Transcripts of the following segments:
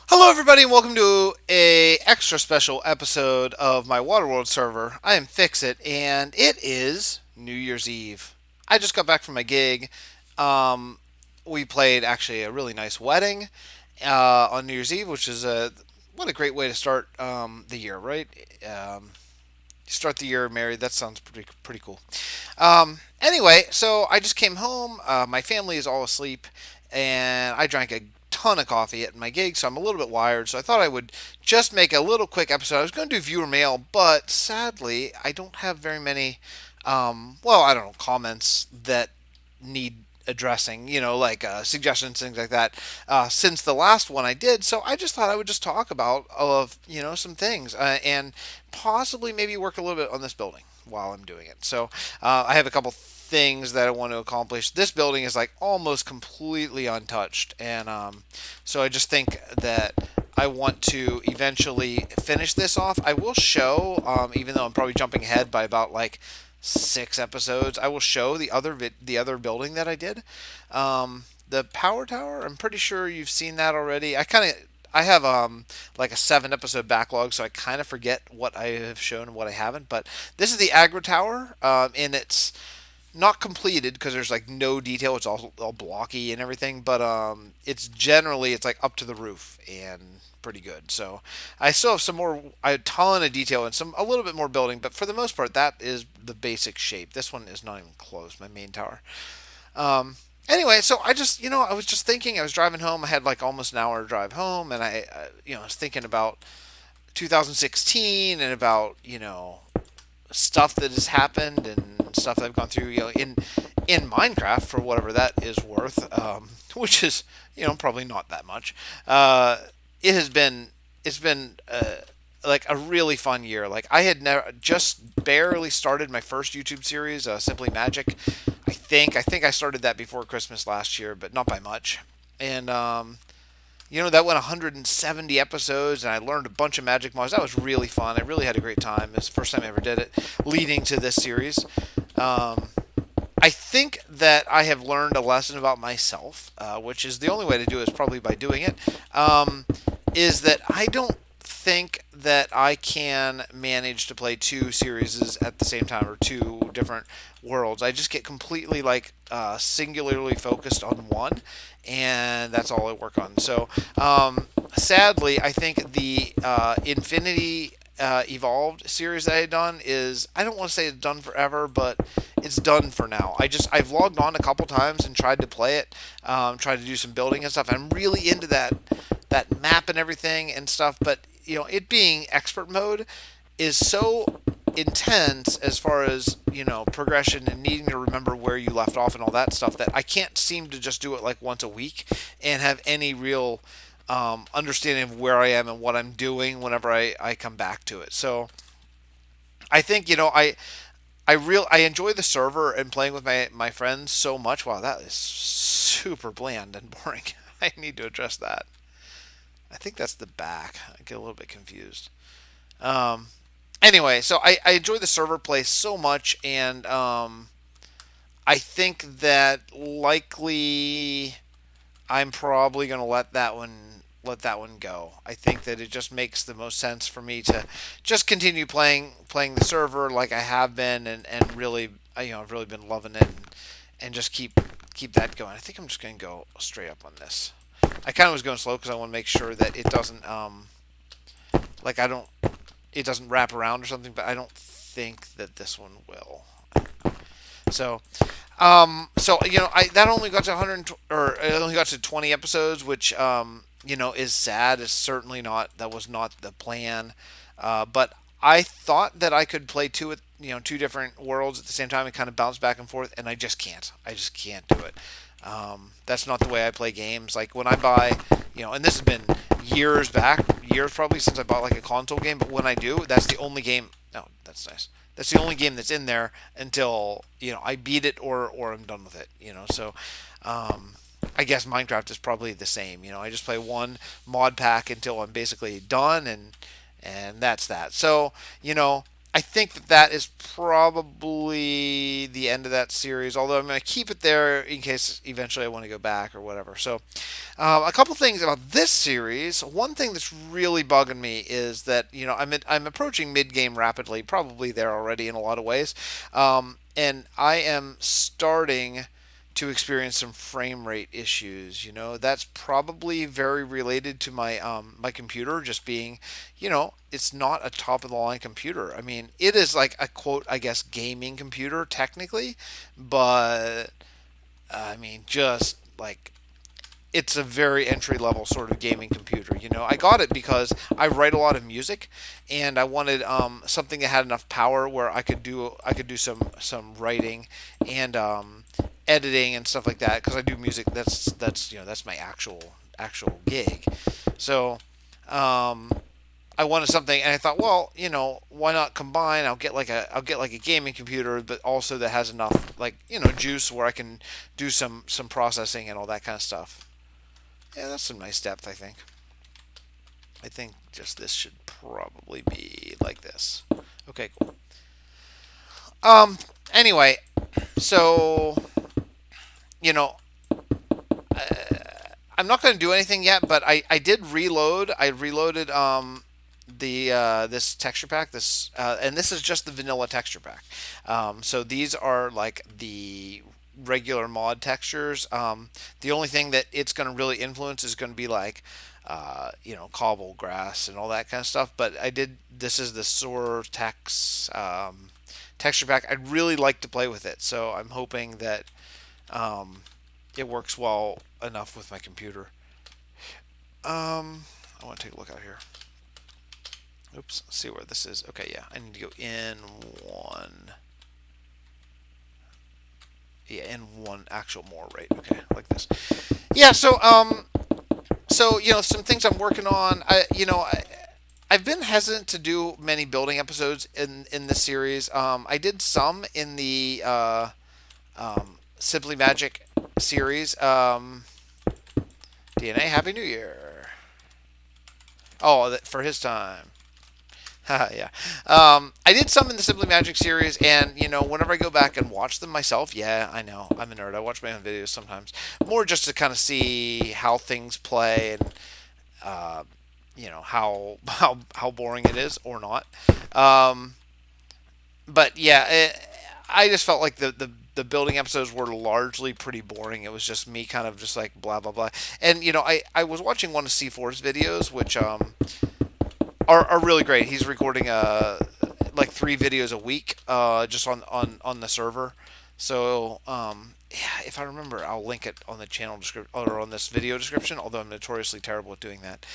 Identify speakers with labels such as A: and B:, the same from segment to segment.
A: Hello, everybody, and welcome to a extra special episode of my Waterworld server. I am Fixit, and it is New Year's Eve. I just got back from my gig. Um, we played actually a really nice wedding on New Year's Eve, which is what a great way to start the year, right? Start the year married. That sounds pretty cool. Anyway, so I just came home. My family is all asleep, and I drank a ton of coffee at my gig, so I'm a little bit wired. So I thought I would just make a little quick episode. I was going to do viewer mail, but sadly, I don't have very many. Well, I don't know, comments that need addressing, like suggestions, things like that, since the last one I did. So I just thought I would just talk about some things and possibly maybe work a little bit on this building while I'm doing it. So I have a couple things that I want to accomplish. This building is like almost completely untouched, and so I just think that I want to eventually finish this off. I will show, even though I'm probably jumping ahead by about like 6 episodes, I will show the other building that I did. The power tower. I'm pretty sure you've seen that already. I have like a 7 episode backlog, so I kind of forget what I have shown and what I haven't. But this is the agro tower, and it's not completed because there's like no detail. It's all blocky and everything, but it's like up to the roof and pretty good. So I still have a ton of detail and a little bit more building, but for the most part, that is the basic shape. This one is not even close. My main tower. Um, anyway, so I was just thinking. I was driving home. I had like almost an hour to drive home, and I was thinking about 2016 and about stuff that has happened and stuff that I've gone through, in Minecraft for whatever that is worth, which is probably not that much. It has been it's been like a really fun year. Like I had never just barely started my first YouTube series, Simply Magic. I think I started that before Christmas last year, but not by much. And that went 170 episodes, and I learned a bunch of magic mods. That was really fun. I really had a great time. It's the first time I ever did it, leading to this series. Um, I think that I have learned a lesson about myself, which is the only way to do it is probably by doing it. Is that I don't think that I can manage to play two series at the same time or two different worlds. I just get completely like singularly focused on one, and that's all I work on. So sadly, I think the Infinity Evolved series that I had done is, I don't want to say it's done forever, but it's done for now. I've logged on a couple times and tried to play it, tried to do some building and stuff. I'm really into that map and everything and stuff, but it being expert mode is so intense as far as progression and needing to remember where you left off and all that stuff, that I can't seem to just do it like once a week and have any real understanding of where I am and what I'm doing whenever I come back to it. So I think I enjoy the server and playing with my friends so much. Wow, that is super bland and boring. I need to address that. I think that's the back. I get a little bit confused. Um, anyway, so I enjoy the server play so much, and I think that likely I'm probably going to let that one go. I think that it just makes the most sense for me to just continue playing the server like I have been, and really I've really been loving it, and just keep that going. I think I'm just going to go straight up on this. I kind of was going slow because I want to make sure that it doesn't like I don't it doesn't wrap around or something, but I don't think that this one will. So I that only got to 100, or it only got to 20 episodes, which is sad. It's certainly not, that was not the plan. But I thought that I could play two different worlds at the same time and kind of bounce back and forth, and I just can't. I just can't do it. That's not the way I play games. Like when I buy, and this has been years back, years probably since I bought like a console game. But when I do, that's the only game. No, that's nice. That's the only game that's in there until I beat it or I'm done with it. So I guess Minecraft is probably the same. I just play one mod pack until I'm basically done, and that's that. So I think that that is probably the end of that series. Although I'm going to keep it there in case eventually I want to go back or whatever. So, a couple things about this series. One thing that's really bugging me is that I'm approaching mid game rapidly, probably there already in a lot of ways, and I am starting to experience some frame rate issues. That's probably very related to my computer just being, it's not a top of the line computer. I mean, it is like a quote, I guess, gaming computer technically, but I mean, just like it's a very entry level sort of gaming computer. I got it because I write a lot of music, and I wanted something that had enough power where I could do some writing and editing and stuff like that because I do music. That's my actual gig. So I wanted something, and I thought, well, why not combine? I'll get like a gaming computer, but also that has enough juice where I can do some processing and all that kind of stuff. Yeah, that's some nice depth, I think. I think just this should probably be like this. Okay, cool. Anyway, so, you know, I'm not going to do anything yet, but I did reload. I reloaded the this texture pack. And this is just the vanilla texture pack. So these are like the regular mod textures. The only thing that it's going to really influence is going to be like cobble grass and all that kind of stuff. But this is the Soar texture pack. I'd really like to play with it, so I'm hoping that it works well enough with my computer. I want to take a look out here. Oops, let's see where this is. Okay, yeah, I need to go in one. Yeah, in one actual more, right? Okay, like this. Yeah, so some things I'm working on. I've been hesitant to do many building episodes in this series. I did some in the Simply Magic series. DNA, Happy New Year. Oh, for his time. Yeah. I did some in the Simply Magic series, and whenever I go back and watch them myself, yeah, I know I'm a nerd. I watch my own videos sometimes, more just to kind of see how things play and how boring it is or not. But yeah, I just felt like the building episodes were largely pretty boring. It was just me kind of just like blah blah blah. And I was watching one of C4's videos, which are really great. He's recording like 3 videos a week just on the server. So yeah, if I remember, I'll link it on the channel description or on this video description. Although I'm notoriously terrible at doing that.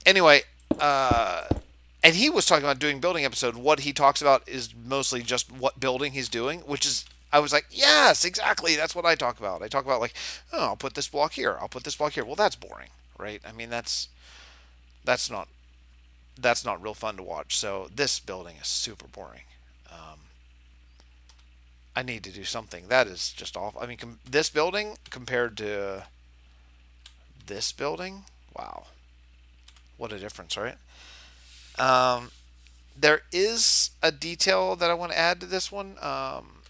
A: Anyway, and he was talking about doing building episode. What he talks about is mostly just what building he's doing, which is I was like, yes, exactly. That's what I talk about. I talk about like, oh, I'll put this block here. I'll put this block here. Well, that's boring, right? I mean, that's not real fun to watch. So this building is super boring. Um, I need to do something. That is just awful. I mean, this building compared to this building, wow, what a difference, right? Um, there is a detail that I want to add to this one.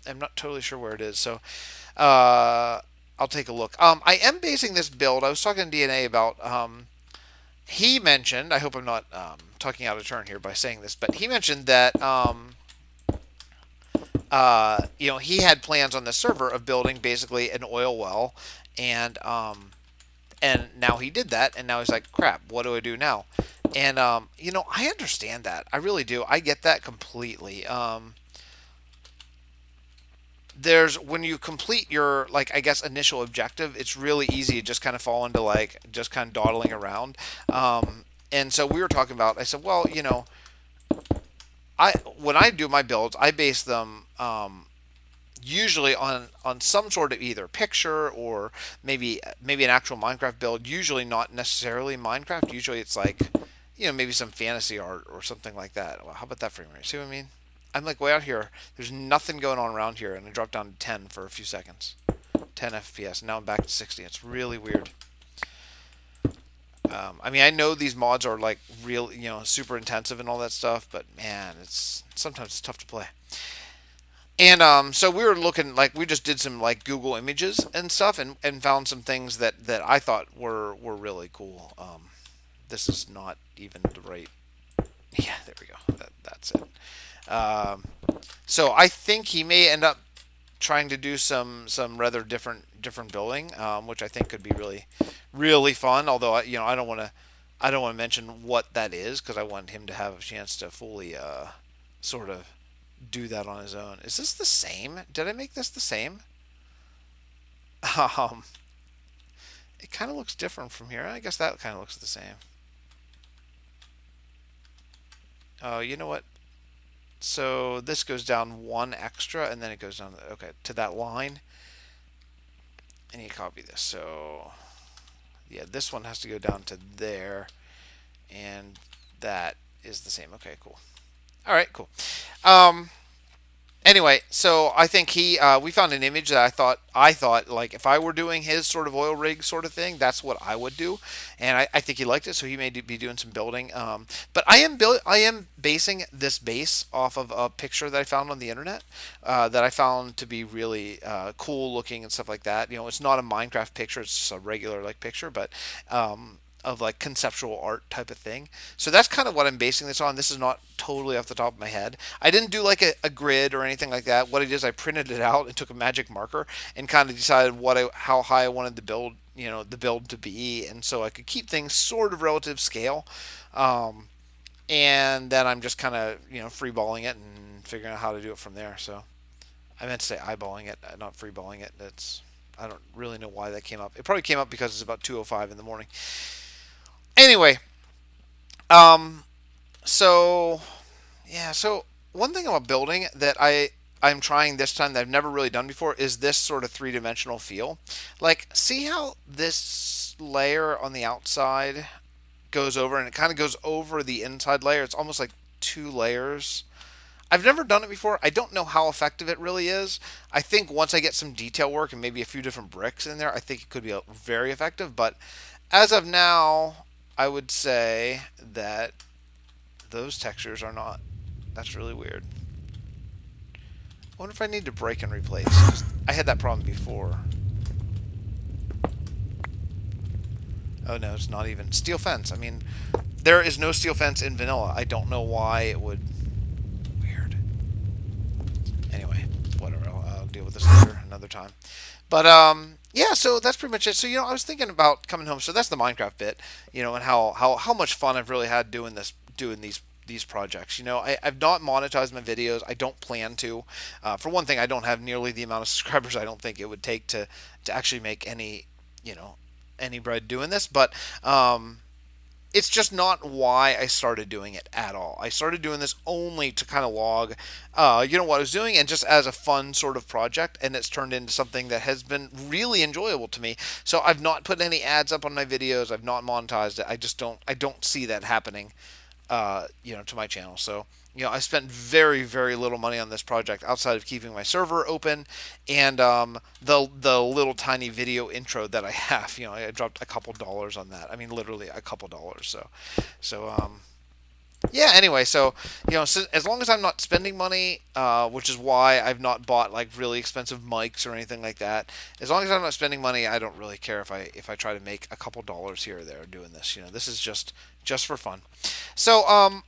A: I'm not totally sure where it is, so uh, I'll take a look. I am basing this build. I was talking to DNA about. He mentioned. I hope I'm not talking out of turn here by saying this, but he mentioned that he had plans on the server of building basically an oil well, and now he did that, and now he's like, crap, what do I do now? And I understand that. I really do. I get that completely. There's when you complete your like I guess initial objective, it's really easy to just kind of fall into like just kind of dawdling around. And so we were talking about. I said, well, I when I do my builds, I base them usually on some sort of either picture or maybe an actual Minecraft build. Usually not necessarily Minecraft. Usually it's like maybe some fantasy art or something like that. Well, how about that frame rate? See what I mean? I'm like way out here. There's nothing going on around here, and I dropped down to 10 for a few seconds. 10 FPS. Now I'm back to 60. It's really weird. I mean, I know these mods are like real, super intensive and all that stuff, but man, it's sometimes it's tough to play. And so we were looking, like, we just did some like Google images and stuff, and found some things that I thought were really cool. This is not even the right. Yeah, there we go. That's it. So I think he may end up trying to do some rather different building, which I think could be really fun. Although I don't want to mention what that is because I want him to have a chance to fully sort of do that on his own. Is this the same? Did I make this the same? Um, it kind of looks different from here. I guess that kind of looks the same. Oh, you know what? So this goes down one extra, and then it goes down. Okay, to that line, and you copy this. So yeah, this one has to go down to there, and that is the same. Okay, cool. All right, cool. Um, Anyway, so I think we found an image that I thought like if I were doing his sort of oil rig sort of thing, that's what I would do, and I think he liked it, so he may be doing some building. But I am basing this base off of a picture that I found on the internet that I found to be really cool looking and stuff like that. It's not a Minecraft picture; it's just a regular like picture, but of like conceptual art type of thing. So that's kind of what I'm basing this on. This is not totally off the top of my head. I didn't do like a grid or anything like that. What I did is I printed it out and took a magic marker and kind of decided how high I wanted the build to be, and so I could keep things sort of relative scale. Um, and then I'm just kind of freeballing it and figuring out how to do it from there. So I meant to say eyeballing it, not freeballing it. That's I don't really know why that came up. It probably came up because it's about 2:05 in the morning. Anyway, um, so yeah, so one thing about building that I'm trying this time that I've never really done before is this sort of three-dimensional feel. Like, see how this layer on the outside goes over, and it kind of goes over the inside layer. It's almost like two layers. I've never done it before. I don't know how effective it really is. I think once I get some detail work and maybe a few different bricks in there, I think it could be very effective. But as of now, I would say that those textures are not. That's really weird. I wonder if I need to break and replace. I had that problem before. Oh no, it's not even. Steel fence. I mean, there is no steel fence in vanilla. I don't know why it would. Weird. Anyway, whatever. I'll deal with this later, another time. But yeah. So that's pretty much it. So I was thinking about coming home. So that's the Minecraft bit. And how much fun I've really had doing these projects. I've not monetized my videos. I don't plan to. For one thing, I don't have nearly the amount of subscribers I don't think it would take to actually make you know, any bread doing this. But it's just not why I started doing it at all. I started doing this only to kind of log, what I was doing, and just as a fun sort of project. And it's turned into something that has been really enjoyable to me. So I've not put any ads up on my videos. I've not monetized it. I don't see that happening to my channel. So, I spent very, very little money on this project outside of keeping my server open and the little tiny video intro that I have. I dropped a couple dollars on that. I mean, literally a couple dollars. So yeah. Anyway, so as long as I'm not spending money, which is why I've not bought like really expensive mics or anything like that. As long as I'm not spending money, I don't really care if I try to make a couple dollars here or there doing this. This is just for fun. So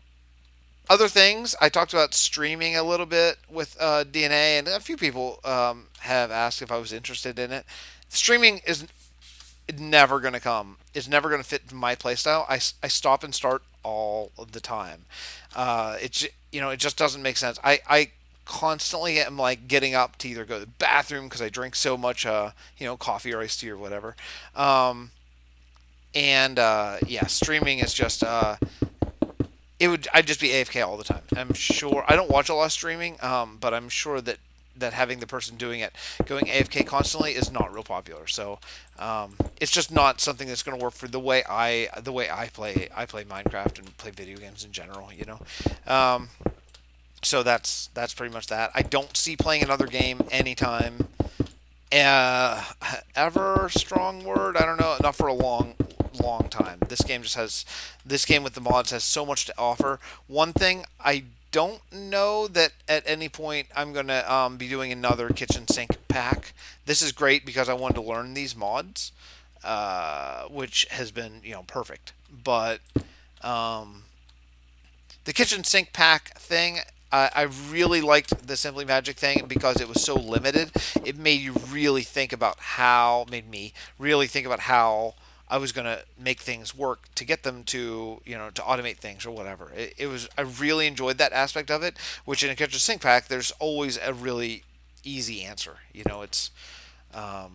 A: other things, I talked about streaming a little bit with DNA, and a few people have asked if I was interested in it. Streaming is never going to come. It's never going to fit my playstyle. I stop and start all of the time. It just doesn't make sense. I constantly am like getting up to either go to the bathroom because I drink so much coffee or iced tea or whatever. And yeah, streaming is just I'd just be AFK all the time. I'm sure I don't watch a lot of streaming, but I'm sure that having the person doing it going AFK constantly is not real popular. So it's just not something that's going to work for the way I play Minecraft and play video games in general. So that's pretty much that. I don't see playing another game anytime. Ever strong word? I don't know. Not for a long long time. This game with the mods has so much to offer. One thing I don't know that at any point I'm gonna be doing another kitchen sink pack. This is great because I wanted to learn these mods, which has been perfect. But um, the kitchen sink pack thing, I really liked the Simply Magic thing because it was so limited. It made you really think about how made me really think about how I was gonna make things work to get them to to automate things or whatever. It was I really enjoyed that aspect of it. Which in a kitchen sink pack, there's always a really easy answer. It's um,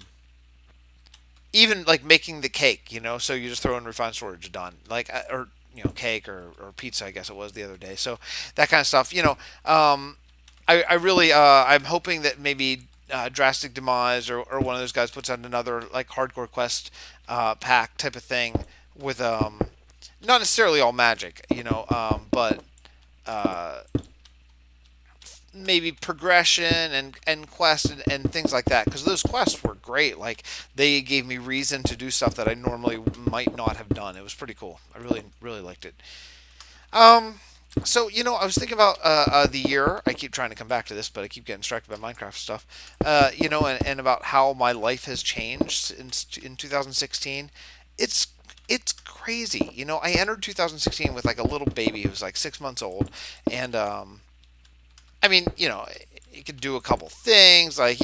A: even like making the cake, so you just throw in refined storage, done. Like or cake or pizza, I guess it was the other day. So that kind of stuff. I really I'm hoping that maybe Drastic Demise or one of those guys puts out another like hardcore quest pack type of thing with not necessarily all magic, but uh, maybe progression and quests and things like that, because those quests were great. Like they gave me reason to do stuff that I normally might not have done. It was pretty cool. I really liked it. um so I was thinking about the year. I keep trying to come back to this, but I keep getting distracted by Minecraft stuff. And about how my life has changed in 2016. It's crazy. I entered 2016 with like a little baby who was like 6 months old, and I mean, he could do a couple things. Like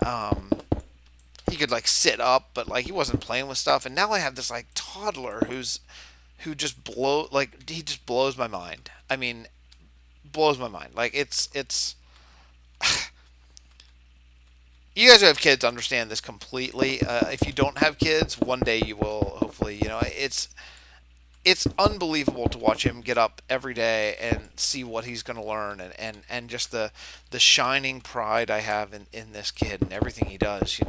A: um, he could like sit up, but like he wasn't playing with stuff. And now I have this like toddler who just he just blows my mind. I mean, blows my mind. Like it's you guys who have kids understand this completely. If you don't have kids, one day you will. Hopefully, it's unbelievable to watch him get up every day and see what he's going to learn, and just the shining pride I have in this kid and everything he does.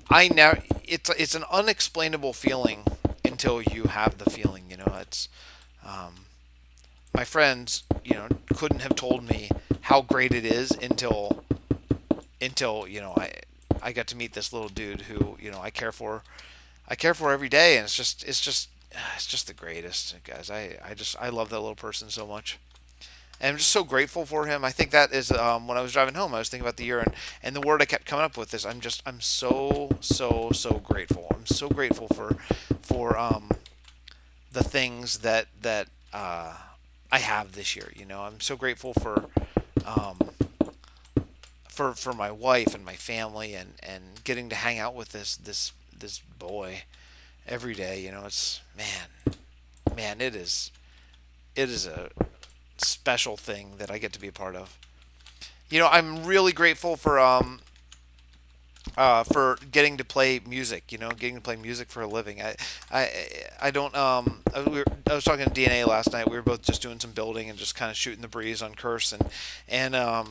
A: I now it's an unexplainable feeling until you have the feeling. It's um, my friends couldn't have told me how great it is until I got to meet this little dude who I care for every day, and it's just the greatest, guys. I love that little person so much, and I'm just so grateful for him. I think that is when I was driving home, I was thinking about the year, and the word I kept coming up with is I'm so grateful. I'm so grateful for the things that I have this year. I'm so grateful um, for my wife and my family, and getting to hang out with this boy every day. It's man, it is a special thing that I get to be a part of. I'm really grateful for getting to play music. Getting to play music for a living. I don't I was talking to DNA last night. We were both just doing some building and just kind of shooting the breeze on Curse, and I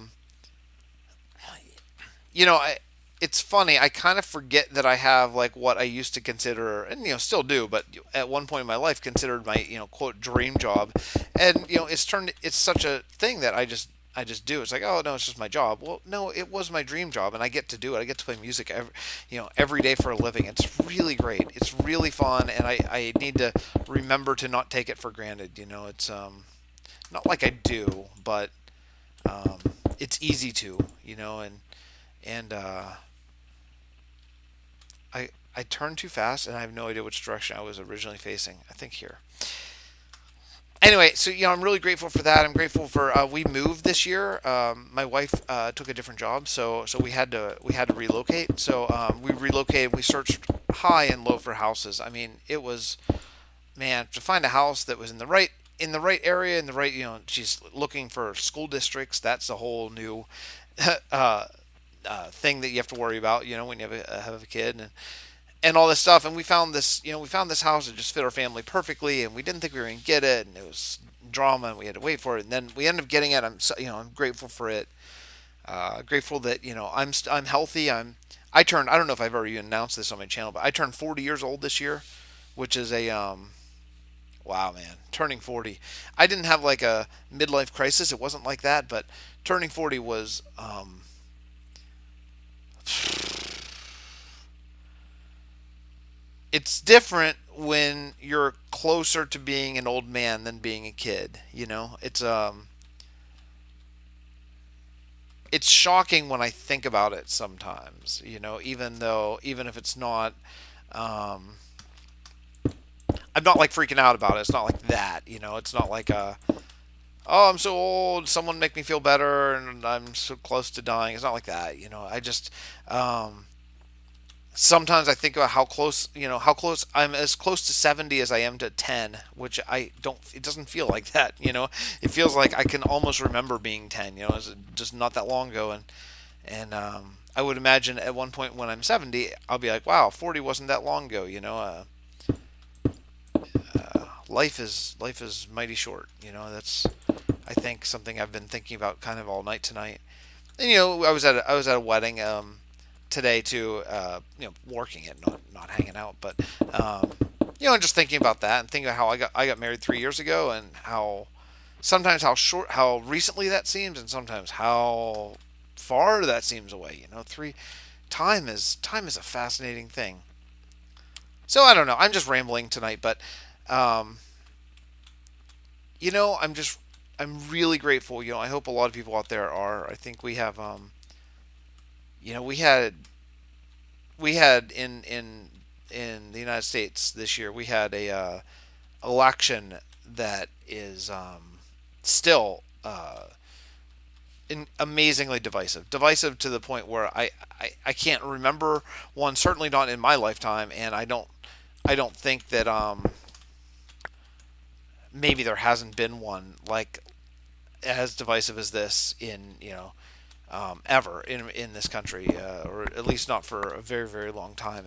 A: it's funny. I kind of forget that I have like what I used to consider, and still do, but at one point in my life considered my quote dream job, and it's such a thing that I just do. It's like, oh no, it's just my job. Well, no, it was my dream job, and I get to do it. I get to play music every day for a living. It's really great. It's really fun, and I need to remember to not take it for granted. It's not like I do, but um, it's easy to and I turned too fast, and I have no idea which direction I was originally facing. I think here. Anyway, so I'm really grateful for that. I'm grateful for we moved this year. My wife took a different job, so we had to relocate. So we relocated. We searched high and low for houses. I mean, it was, man, to find a house that was in the right area, in the right, she's looking for school districts. That's a whole new uh, thing that you have to worry about, when you have a kid, and all this stuff. And we found this house that just fit our family perfectly, and we didn't think we were going to get it, and it was drama, and we had to wait for it, and then we ended up getting it. I'm grateful for it. Grateful that I'm healthy. I turned, I don't know if I've already announced this on my channel, but I turned 40 years old this year, which is a wow, man, turning 40. I didn't have like a midlife crisis. It wasn't like that, but turning 40 was it's different when you're closer to being an old man than being a kid. It's shocking when I think about it sometimes. Even if it's not, um, I'm not like freaking out about it. It's not like that. It's not like oh, I'm so old. Someone make me feel better, and I'm so close to dying. It's not like that. I just um, sometimes I think about how close I'm as close to 70 as I am to 10, which I don't. It doesn't feel like that. It feels like I can almost remember being 10. It's just not that long ago, and I would imagine at one point when I'm 70, I'll be like, wow, 40 wasn't that long ago. Life is mighty short. That's I think something I've been thinking about kind of all night tonight. And I was at a wedding today too. Working it, not hanging out, but and just thinking about that and thinking about how I got married 3 years ago, and how sometimes how recently that seems, and sometimes how far that seems away. Three time is a fascinating thing. So I don't know. I'm just rambling tonight, but um, I'm really grateful. I hope a lot of people out there are. I think we have you know we had we had in the United States this year, we had a election that is still amazingly divisive to the point where I can't remember one, certainly not in my lifetime, and I don't think that maybe there hasn't been one like as divisive as this in ever in this country, or at least not for a very very long time.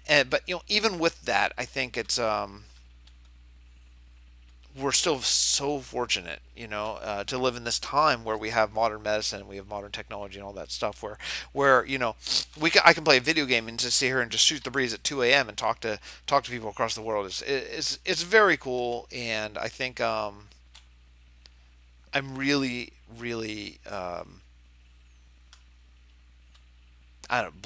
A: And but even with that, I think it's we're still so fortunate, to live in this time where we have modern medicine, we have modern technology, and all that stuff. Where I can play a video game and just sit here and just shoot the breeze at 2 a.m. and talk to people across the world. It's very cool, and I think I'm really really I don't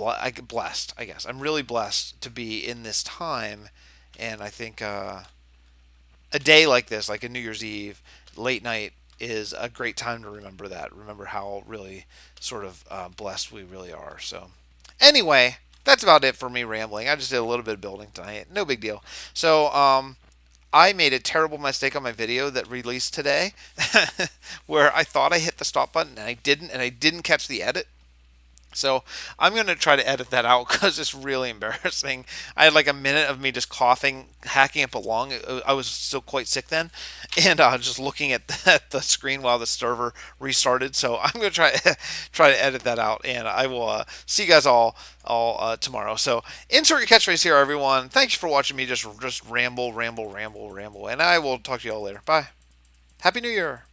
A: blessed. I guess I'm really blessed to be in this time, and I think a day like this, like a New Year's Eve late night, is a great time to remember that. Remember how really sort of blessed we really are. So, anyway, that's about it for me rambling. I just did a little bit of building tonight. No big deal. So, I made a terrible mistake on my video that released today, where I thought I hit the stop button and I didn't catch the edit. So I'm going to try to edit that out because it's really embarrassing. I had like a minute of me just coughing, hacking up a lung. I was still quite sick then, and just looking at the screen while the server restarted. So I'm going to try to edit that out, and I will see you guys all tomorrow. So insert your catchphrase here, everyone. Thanks for watching me just ramble, and I will talk to you all later. Bye. Happy New Year.